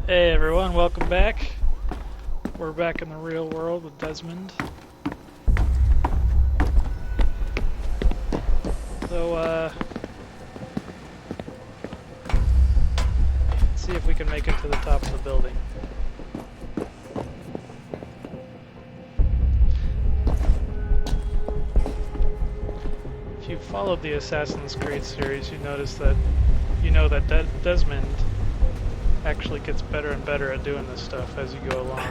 Hey everyone, welcome back. We're back in the real world with Desmond. So, let's see if we can make it to the top of the building. If you've followed the Assassin's Creed series, you know that Desmond actually gets better and better at doing this stuff as you go along.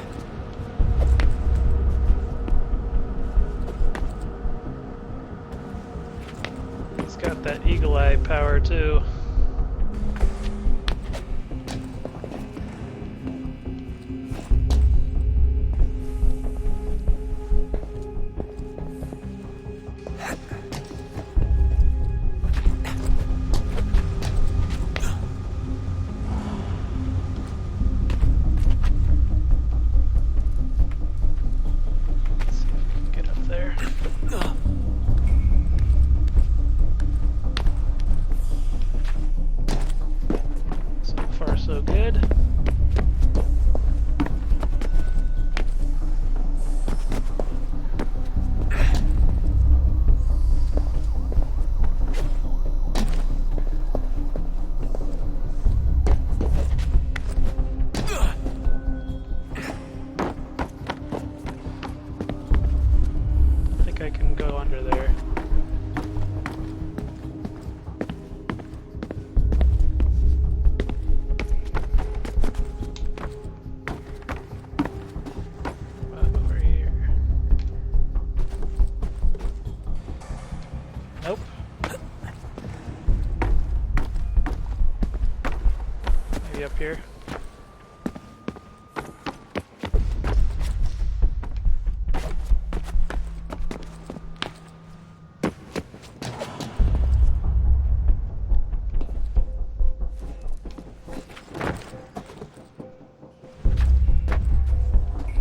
He's got that eagle eye power too. So good. I think I can go under there. Nope. Maybe up here.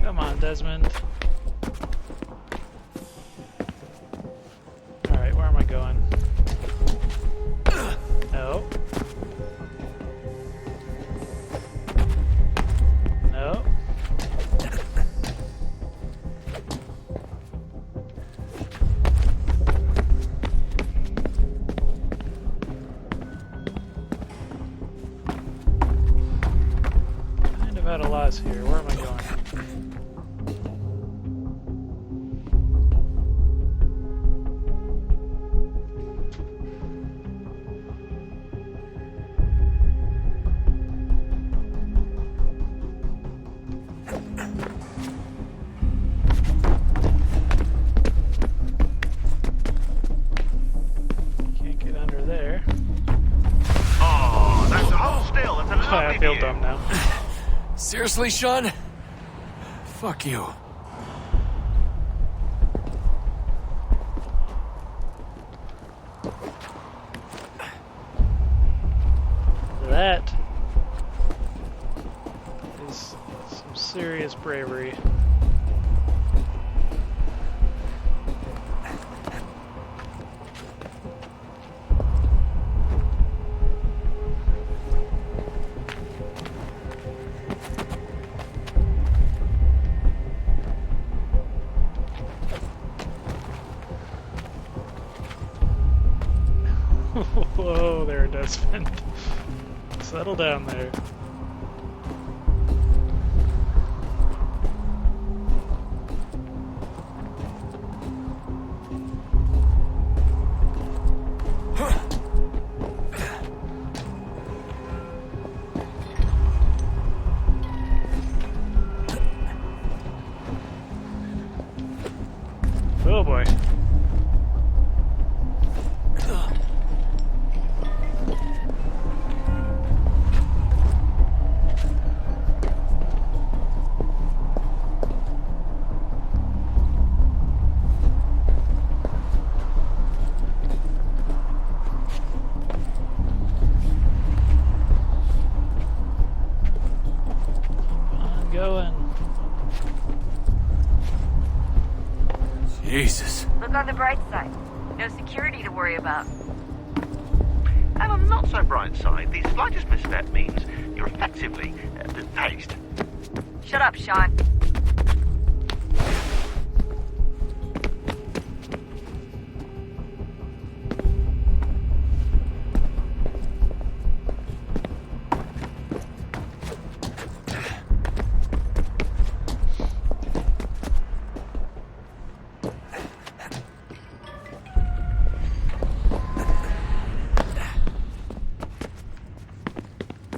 Come on, Desmond. Going. No. No. Kind of at a loss here. Where am I going? I feel dumb now. Seriously, Sean? Fuck you. That is some serious bravery. Whoa there, Desmond. Settle down there. Oh boy. Jesus. Look on the bright side. No security to worry about. And on the not so bright side, the slightest misstep means You're effectively tased. Shut up, Sean.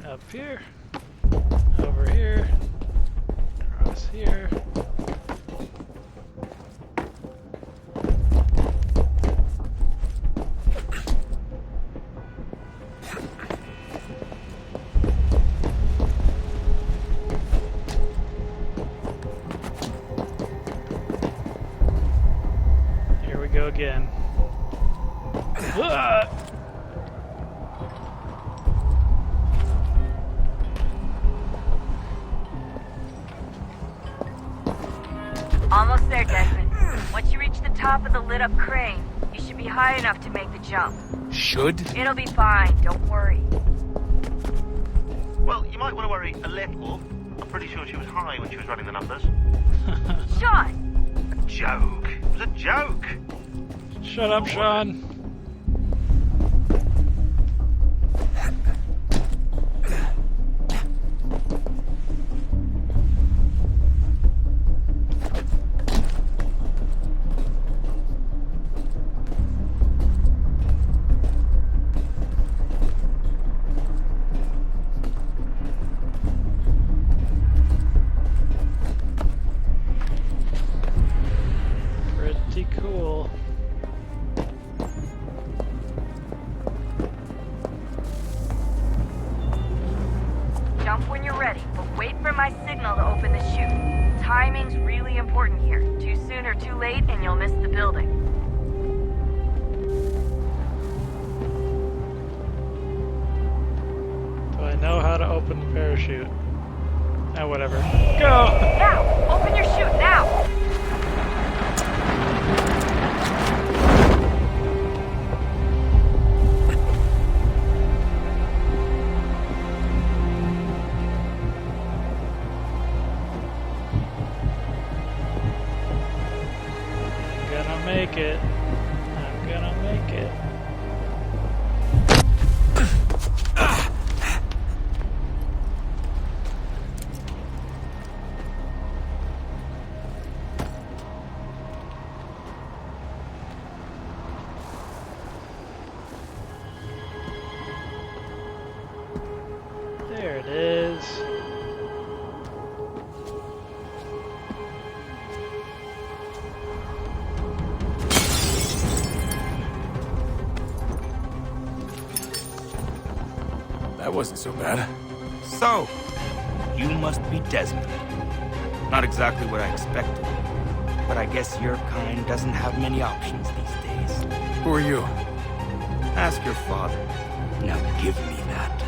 Up here, over here, across here. Here we go again. Ah! Almost there, Desmond. Once you reach the top of the lit-up crane, you should be high enough to make the jump. Should? It'll be fine, don't worry. Well, you might want to worry a little. I'm pretty sure she was high when she was running the numbers. Sean! A joke. It was a joke. Shut up, Sean. Pretty cool. Jump when you're ready, but wait for my signal to open the chute. Timing's really important here. Too soon or too late, and you'll miss the building. Do I know how to open the parachute? Ah, whatever. Go! Now! Open your chute, now! I'm gonna make it. I'm gonna make it. There it is. That wasn't so bad. So, you must be Desmond. Not exactly what I expected, but I guess your kind doesn't have many options these days. Who are you? Ask your father. Now give me that.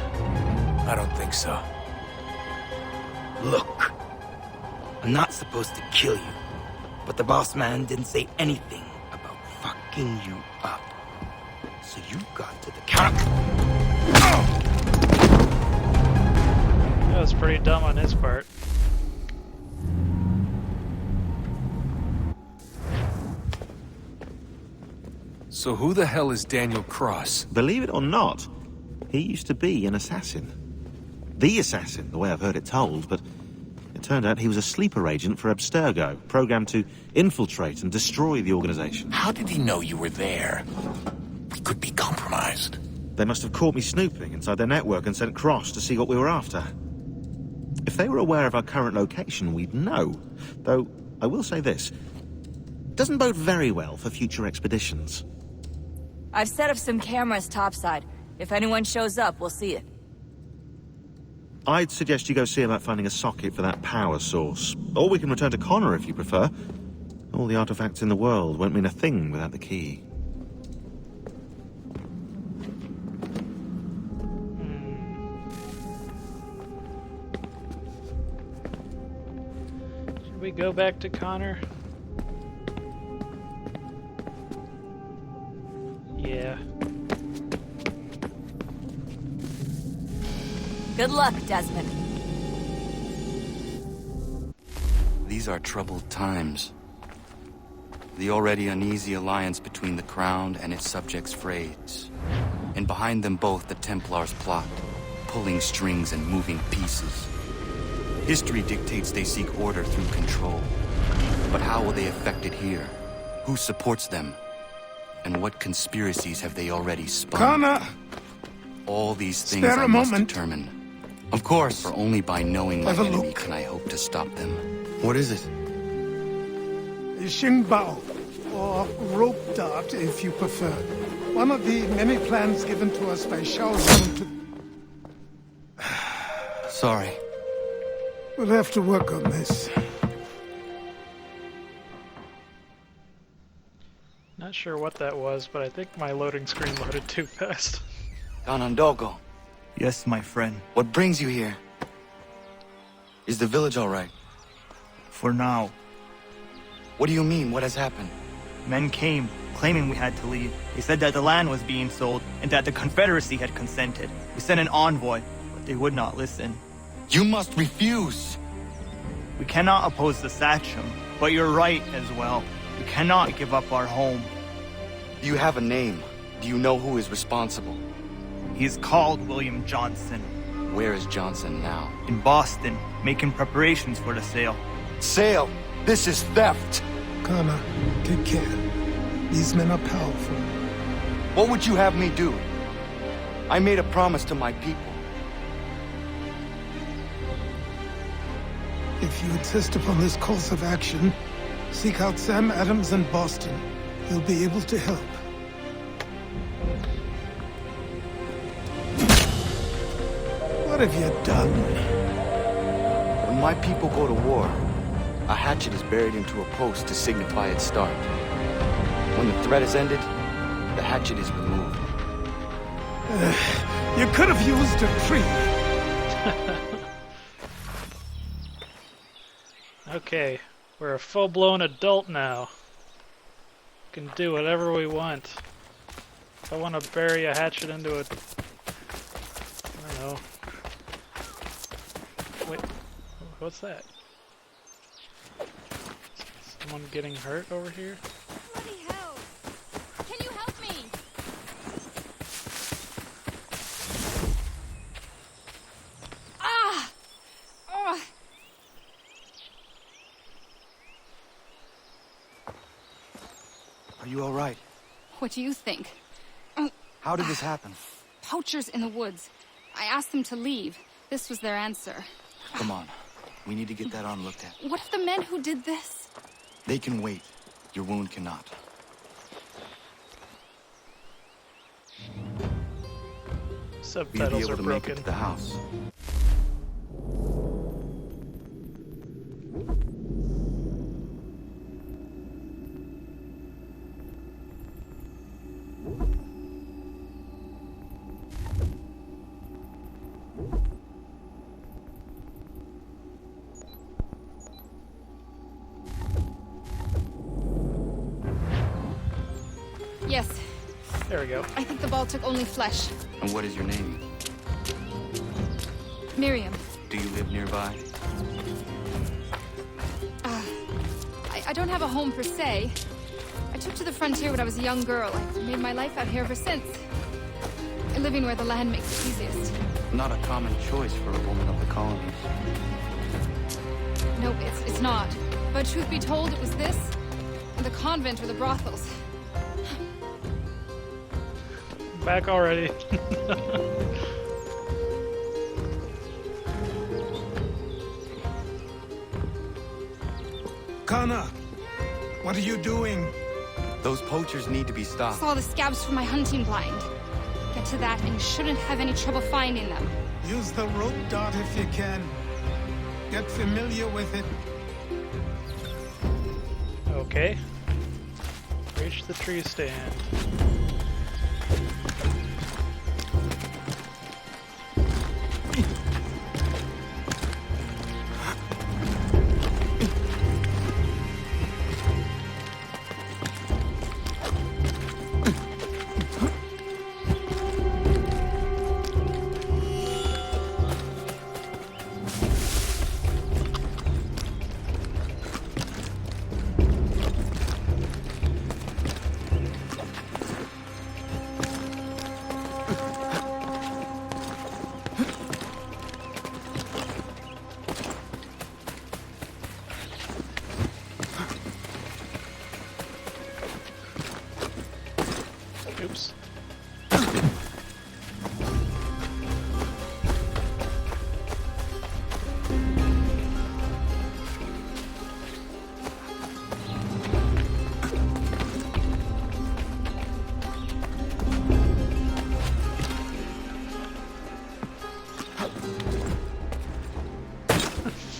I don't think so. Look, I'm not supposed to kill you, but the boss man didn't say anything about fucking you up. So you got to the counter. That was pretty dumb on his part. So who the hell is Daniel Cross? Believe it or not, he used to be an assassin. The assassin, the way I've heard it told, but it turned out he was a sleeper agent for Abstergo, programmed to infiltrate and destroy the organization. How did he know you were there? We could be compromised. They must have caught me snooping inside their network and sent Cross to see what we were after. If they were aware of our current location, we'd know. Though, I will say this. Doesn't bode very well for future expeditions. I've set up some cameras topside. If anyone shows up, we'll see it. I'd suggest you go see about finding a socket for that power source. Or we can return to Connor if you prefer. All the artifacts in the world won't mean a thing without the key. Should we go back to Connor? Yeah. Good luck, Desmond. These are troubled times. The already uneasy alliance between the Crown and its subjects frays. And behind them both the Templars plot, pulling strings and moving pieces. History dictates they seek order through control. But how will they affect it here? Who supports them? And what conspiracies have they already spun? Connor! All these things Spare I a must moment. determine. Of course, for only by knowing my Have a enemy look. can I hope to stop them. What is it? A Xingbao, or rope dart if you prefer. One of the many plans given to us by Shao Zhong to... Sorry. We'll have to work on this. Not sure what that was, but I think my loading screen loaded too fast. Ganondogo, Yes, my friend. what brings you here? Is the village all right? For now, What do you mean? What has happened? men came, claiming we had to leave. They said that the land was being sold, and that the Confederacy had consented. We sent an envoy, but they would not listen. You must refuse! We cannot oppose the Sachem, but you're right as well. We cannot give up our home. Do you have a name? Do you know who is responsible? He's called William Johnson, Where is Johnson now? in Boston, making preparations for the sale. Sale! This is theft! Connor, take care. These men are powerful. What would you have me do? I made a promise to my people. If you insist upon this course of action, seek out Sam Adams in Boston. He'll be able to help. What have you done? When my people go to war, a hatchet is buried into a post to signify its start. When the threat is ended, the hatchet is removed. You could have used a tree. Okay, we're a full-blown adult now. Can do whatever we want. If I want to bury a hatchet into a... I don't know. Wait, what's that? Someone getting hurt over here? Bloody hell! Can you help me? Ah! Oh! Are you all right? What do you think? How did this happen? Poachers in the woods. I asked them to leave. This was their answer. Come on. We need to get that arm looked at. What if the men who did this? They can wait. Your wound cannot. We'll be Subtitles able are to make it broken. to the house. Yes, There we go. I think the ball took only flesh. And what is your name? Miriam. Do you live nearby? I don't have a home per se. I took to the frontier when I was a young girl. I've made my life out here ever since. Living where the land makes it easiest. Not a common choice for a woman of the colonies. No, it's not. But truth be told, it was this, and the convent or the brothels. Back already. Connor, what are you doing? Those poachers need to be stopped. Saw the scabs from my hunting blind. Get to that, and you shouldn't have any trouble finding them. Use the rope dart if you can. Get familiar with it. Okay. Reach the tree stand.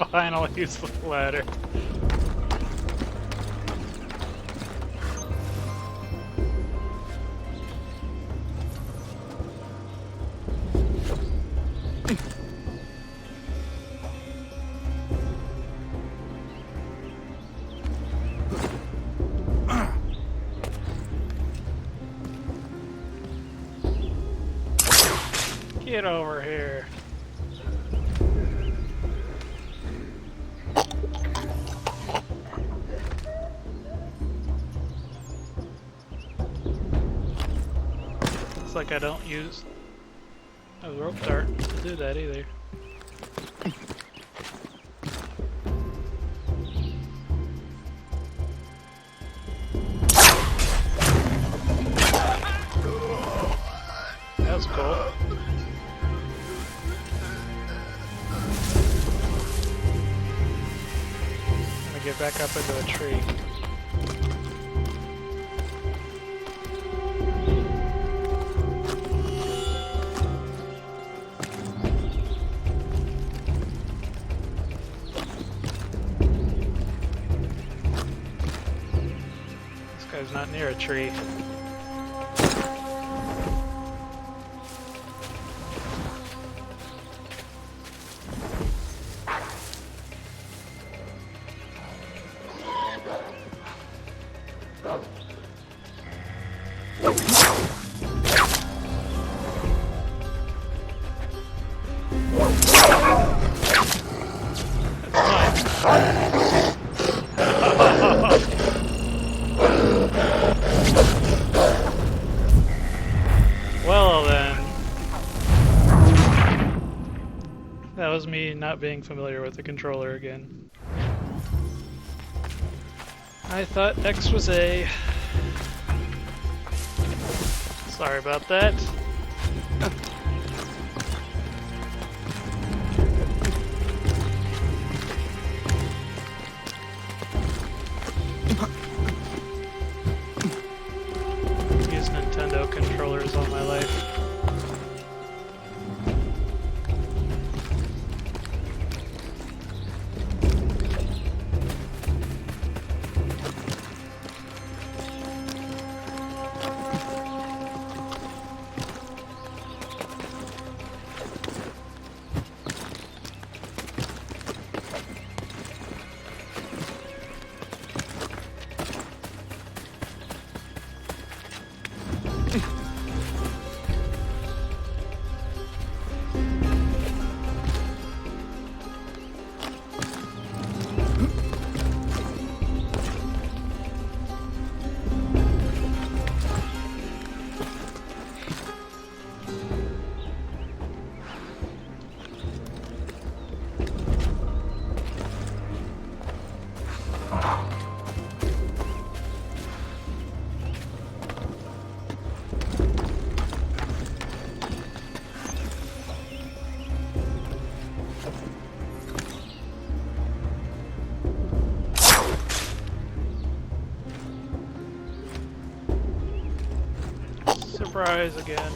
Fine, I'll use the ladder. Get over here. Looks like I don't use a rope dart to do that either. That was cool. I'm gonna get back up into a tree. This guy's not near a tree. Well then, that was me not being familiar with the controller again. I thought X was A. Sorry about that. Used Nintendo controllers all my life. Surprise again.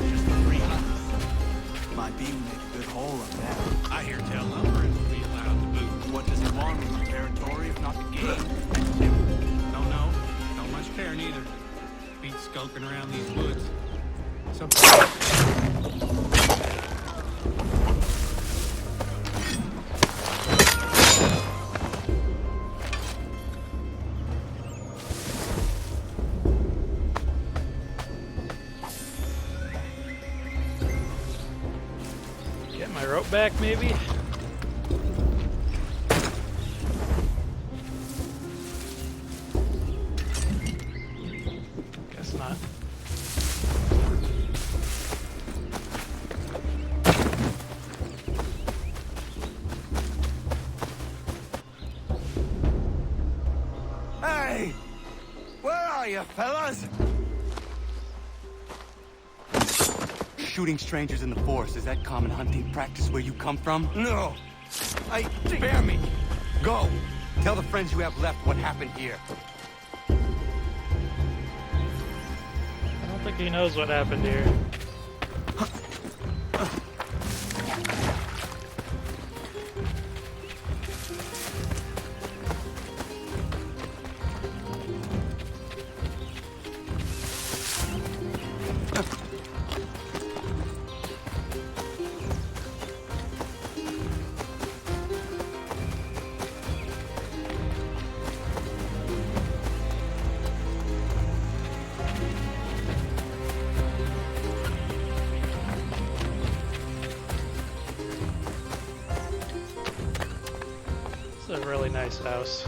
Just a free hunt. Might be we make a good haul on that. I hear tell lumbering will be allowed to boot. What does he want in the territory if not the game? Don't know. Don't much care neither. Beat skulking around these woods. Get my rope back, maybe? Guess not. Hey! Where are you, fellas? Shooting strangers in the forest, is that common hunting practice where you come from? No. Spare me. Go. Tell the friends you have left what happened here. I don't think he knows what happened here. It's a really nice house.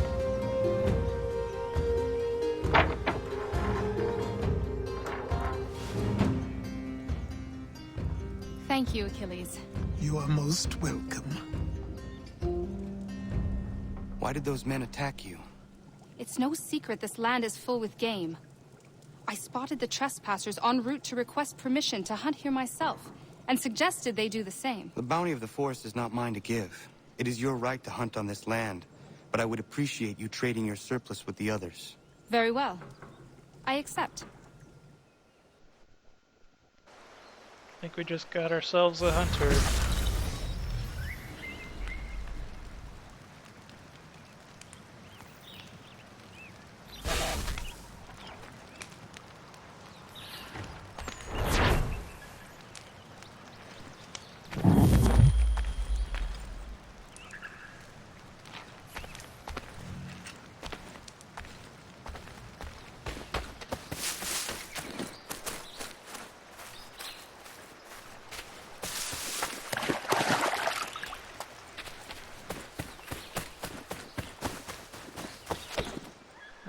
Thank you, Achilles. You are most welcome. Why did those men attack you? It's no secret this land is full with game. I spotted the trespassers en route to request permission to hunt here myself, and suggested they do the same. The bounty of the forest is not mine to give. It is your right to hunt on this land, but I would appreciate you trading your surplus with the others. Very well. I accept. I think we just got ourselves a hunter.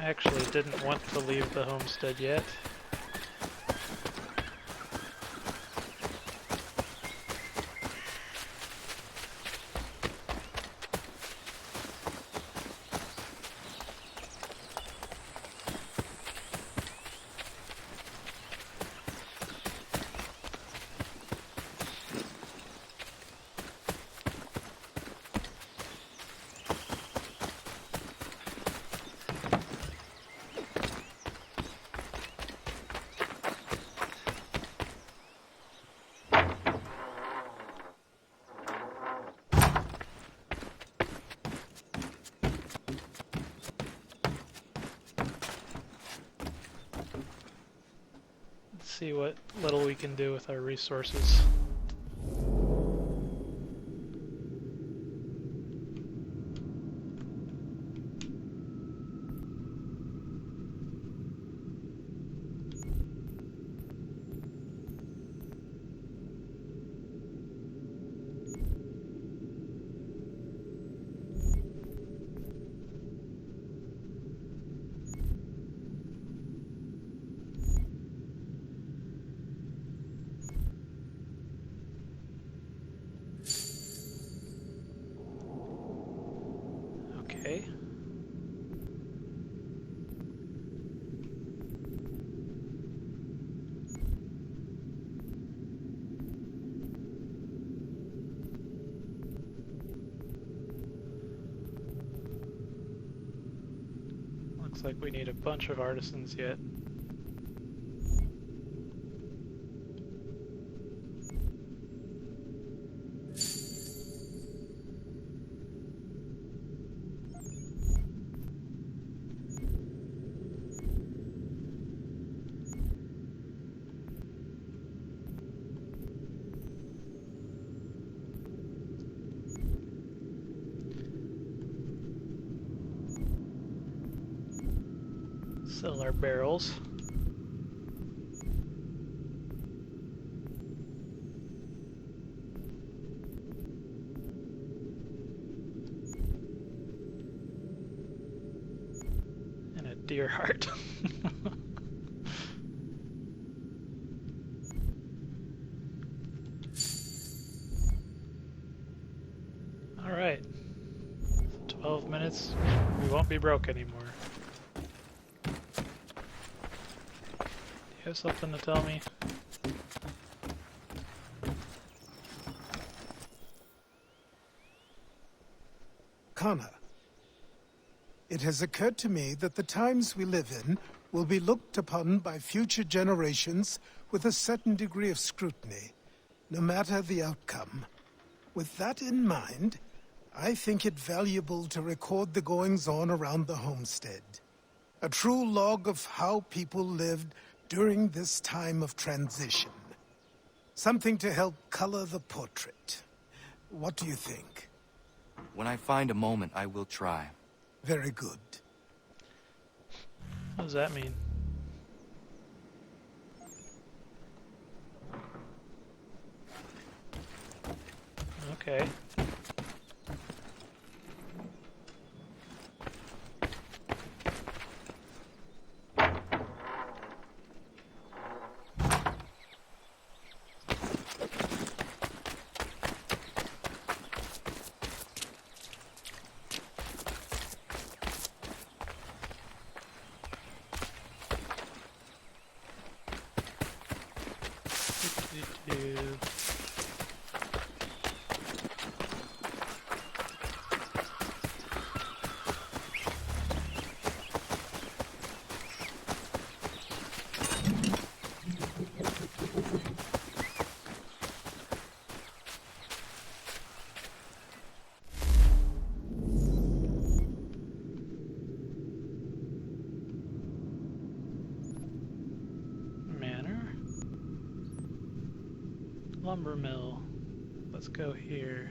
I actually didn't want to leave the homestead yet. See what little we can do with our resources. Okay. Looks like we need a bunch of artisans yet. Sell our barrels. And a deer heart. Alright. 12 minutes. We won't be broke anymore. Do you have something to tell me? Connor, it has occurred to me that the times we live in will be looked upon by future generations with a certain degree of scrutiny, no matter the outcome. With that in mind, I think it valuable to record the goings-on around the homestead. A true log of how people lived during this time of transition. Something to help color the portrait. What do you think? When I find a moment, I will try. Very good. What does that mean? Okay. Lumber mill. Let's go here.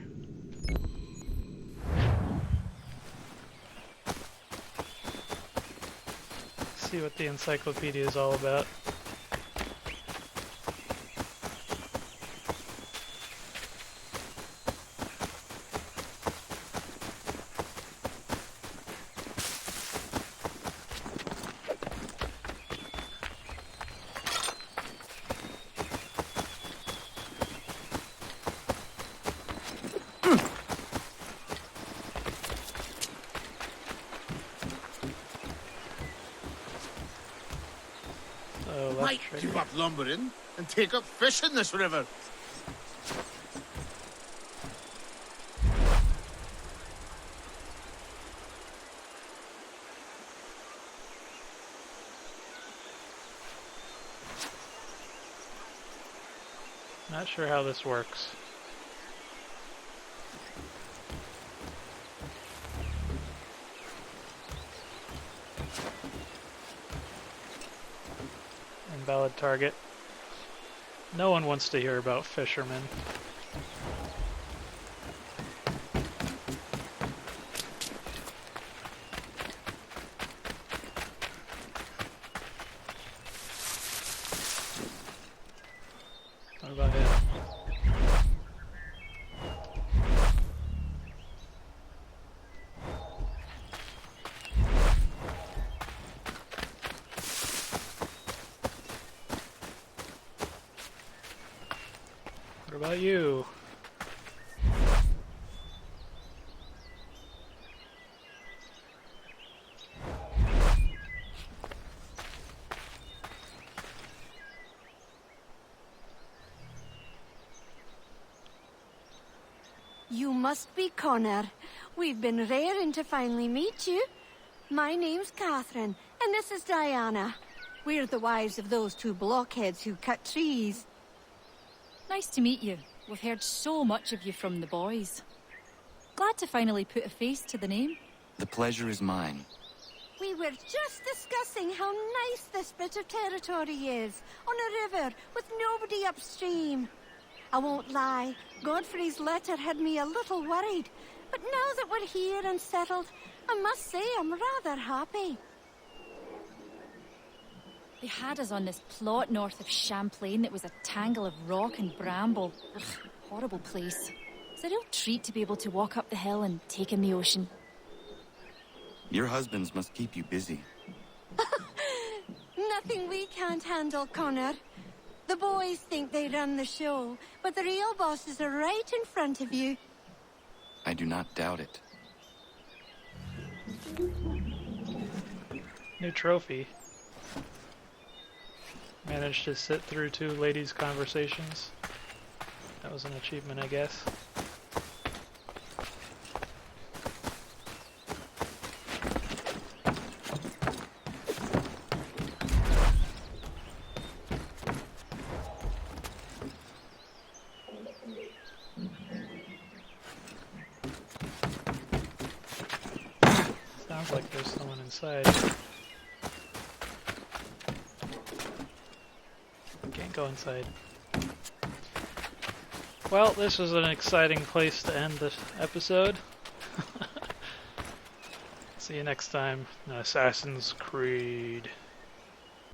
See what the encyclopedia is all about. Might give up lumbering and take up fish in this river. Not sure how this works. Invalid target. No one wants to hear about fishermen. What about him? What about you? You must be Connor. We've been raring to finally meet you. My name's Catherine, and this is Diana. We're the wives of those two blockheads who cut trees. Nice to meet you. We've heard so much of you from the boys. Glad to finally put a face to the name. The pleasure is mine. We were just discussing how nice this bit of territory is, on a river with nobody upstream. I won't lie, Godfrey's letter had me a little worried, but now that we're here and settled, I must say I'm rather happy. They had us on this plot north of Champlain that was a tangle of rock and bramble. Ugh, horrible place. It's a real treat to be able to walk up the hill and take in the ocean. Your husbands must keep you busy. Nothing we can't handle, Connor. The boys think they run the show, but the real bosses are right in front of you. I do not doubt it. New trophy. Managed to sit through 2 ladies' conversations. That was an achievement, I guess. Sounds like there's someone inside. Can't go inside. Well, this was an exciting place to end this episode. See you next time in Assassin's Creed.